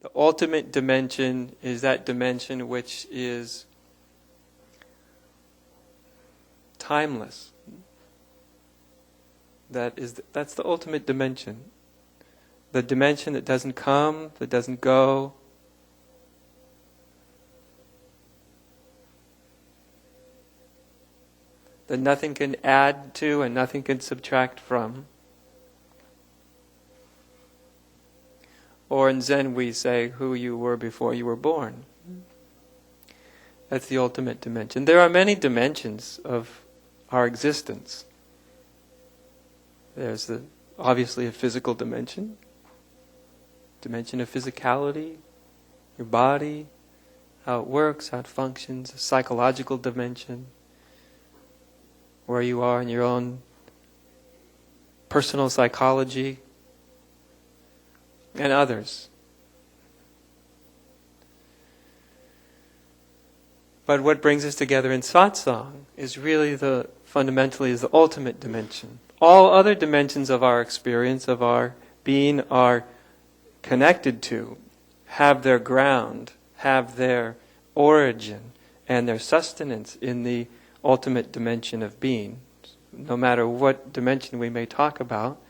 The ultimate dimension is that dimension which is timeless. That's the ultimate dimension. The dimension that doesn't come, that doesn't go. That nothing can add to and nothing can subtract from. Or in Zen we say who you were before you were born. That's the ultimate dimension. There are many dimensions of our existence. There's obviously a physical dimension of physicality, your body, how it works, how it functions, a psychological dimension, where you are in your own personal psychology, and others. But what brings us together in satsang is really fundamentally the ultimate dimension. All other dimensions of our experience, of our being, are connected to, have their ground, have their origin, and their sustenance in the ultimate dimension of being. No matter what dimension we may talk about,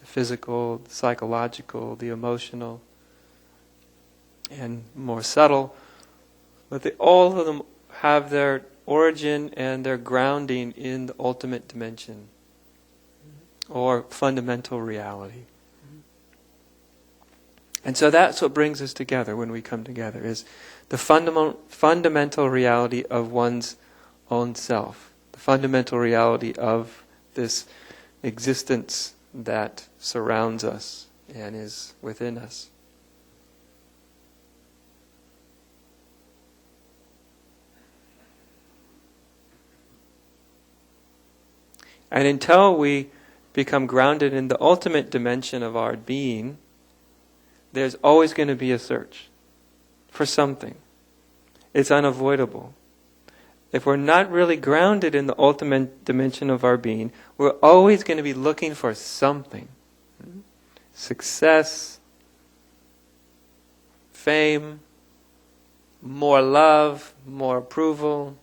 the physical, the psychological, the emotional, and more subtle, but all of them have their origin and their grounding in the ultimate dimension, or fundamental reality. And so that's what brings us together when we come together, is the fundamental reality of one's own self, the fundamental reality of this existence that surrounds us and is within us. And until we become grounded in the ultimate dimension of our being, there's always going to be a search for something. It's unavoidable. If we're not really grounded in the ultimate dimension of our being, we're always going to be looking for something. Success, fame, more love, more approval,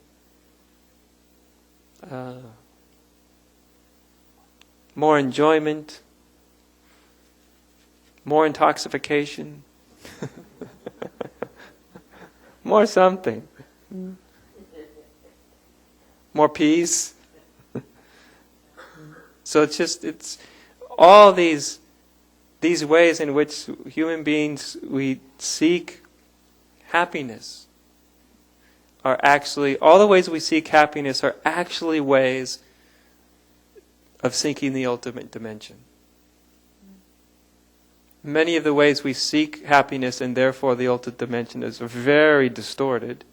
more enjoyment, more intoxication, more something, more peace. So it's all these ways in which human beings, we seek happiness, are actually, all the ways we seek happiness are actually ways of seeking the ultimate dimension. Many of the ways we seek happiness and therefore the ultimate dimension is very distorted.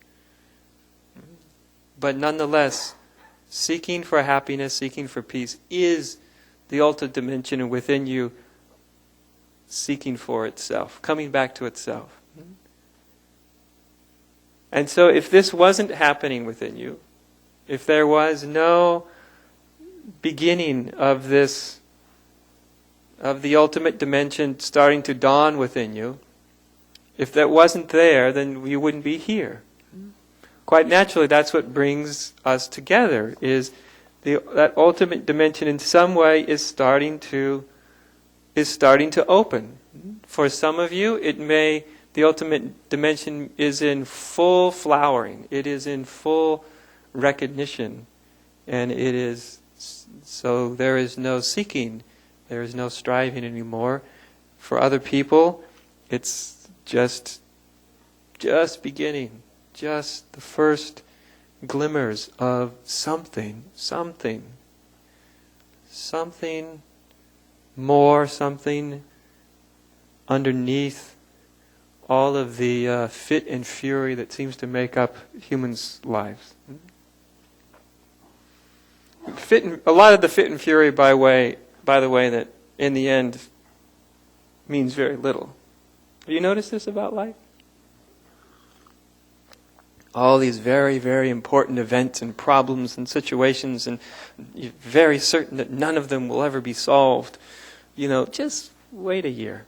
But nonetheless, seeking for happiness, seeking for peace is the ultimate dimension within you, seeking for itself, coming back to itself. And so if this wasn't happening within you, if there was no beginning of this, of the ultimate dimension starting to dawn within you, if that wasn't there, then you wouldn't be here. Quite naturally, that's what brings us together, is that ultimate dimension in some way is starting to open. For some of you, the ultimate dimension is in full flowering. It is in full recognition. And it is, so there is no seeking, there is no striving anymore. For other people, it's just beginning, just the first glimmers of something more, something underneath all of the fit and fury that seems to make up humans' lives. A lot of the fit and fury, by the way, that in the end means very little. Have you noticed this about life? All these very, very important events and problems and situations, and you're very certain that none of them will ever be solved. Just wait a year.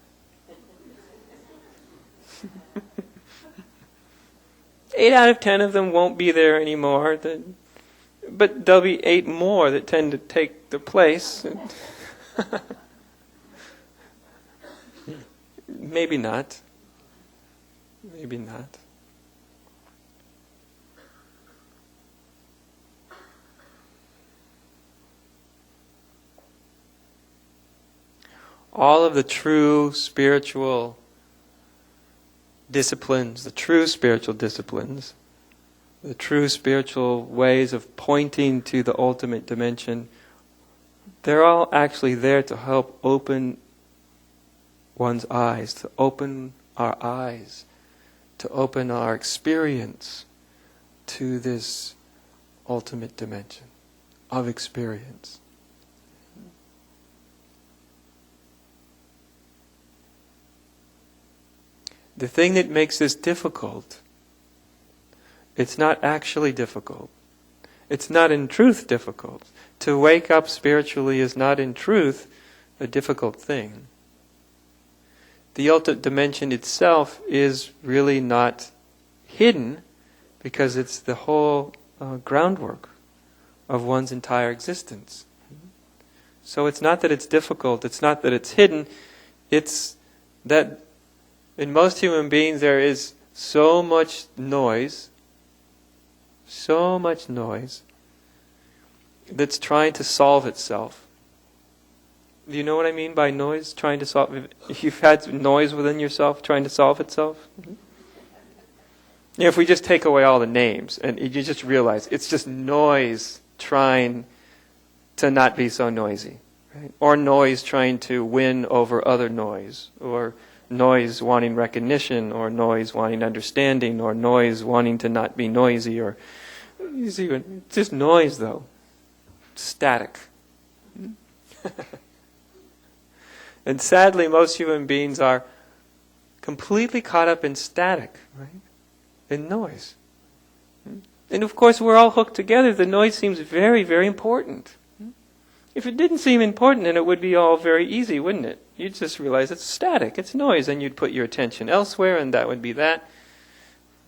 8 out of 10 of them won't be there anymore, but there'll be 8 more that tend to take the place. Maybe not. Maybe not. All of the true spiritual disciplines, the true spiritual disciplines, the true spiritual ways of pointing to the ultimate dimension, they're all actually there to help open one's eyes, to open our eyes, to open our experience to this ultimate dimension of experience. The thing that makes this difficult, it's not actually difficult. It's not in truth difficult. To wake up spiritually is not in truth a difficult thing. The ultimate dimension itself is really not hidden because it's the whole groundwork of one's entire existence. So it's not that it's difficult, it's not that it's hidden, it's that in most human beings there is so much noise that's trying to solve itself. Do you know what I mean by noise trying to solve? If you've had noise within yourself trying to solve itself? Mm-hmm. Yeah, if we just take away all the names and you just realize it's just noise trying to not be so noisy, right? Or noise trying to win over other noise, or noise wanting recognition, or noise wanting understanding, or noise wanting to not be noisy, or you see, it's just noise though. Static. And sadly, most human beings are completely caught up in static, right? In noise. And of course, we're all hooked together. The noise seems very, very important. If it didn't seem important, then it would be all very easy, wouldn't it? You'd just realize it's static, it's noise, and you'd put your attention elsewhere, and that would be that.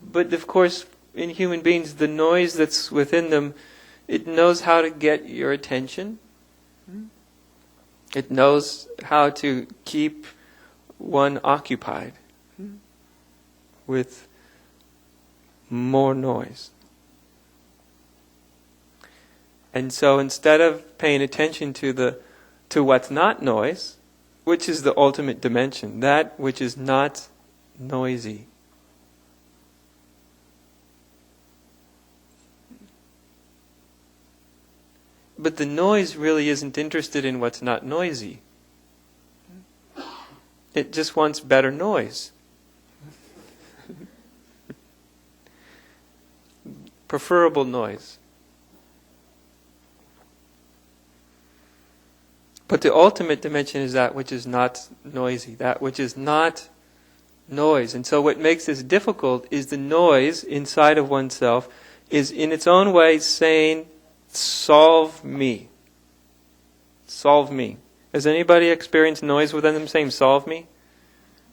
But of course, in human beings, the noise that's within them, it knows how to get your attention. It knows how to keep one occupied with more noise. And so instead of paying attention to what's not noise, which is the ultimate dimension, that which is not noisy, but the noise really isn't interested in what's not noisy. It just wants better noise. Preferable noise. But the ultimate dimension is that which is not noisy, that which is not noise. And so what makes this difficult is the noise inside of oneself is in its own way saying, solve me. Solve me. Has anybody experienced noise within them saying, solve me?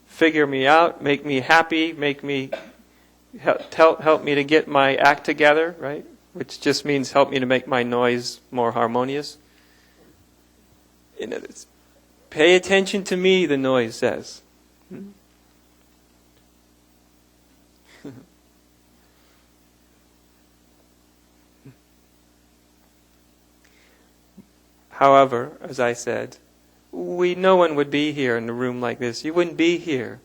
Figure me out, make me happy, make me help me to get my act together, right? Which just means help me to make my noise more harmonious. Pay attention to me, the noise says. However, as I said, no one would be here in a room like this. You wouldn't be here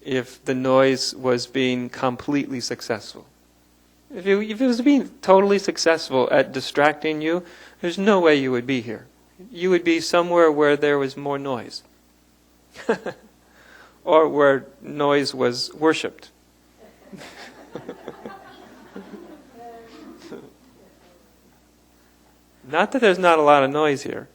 if the noise was being completely successful. If it was being totally successful at distracting you, there's no way you would be here. You would be somewhere where there was more noise. Or where noise was worshipped. Not that there's not a lot of noise here.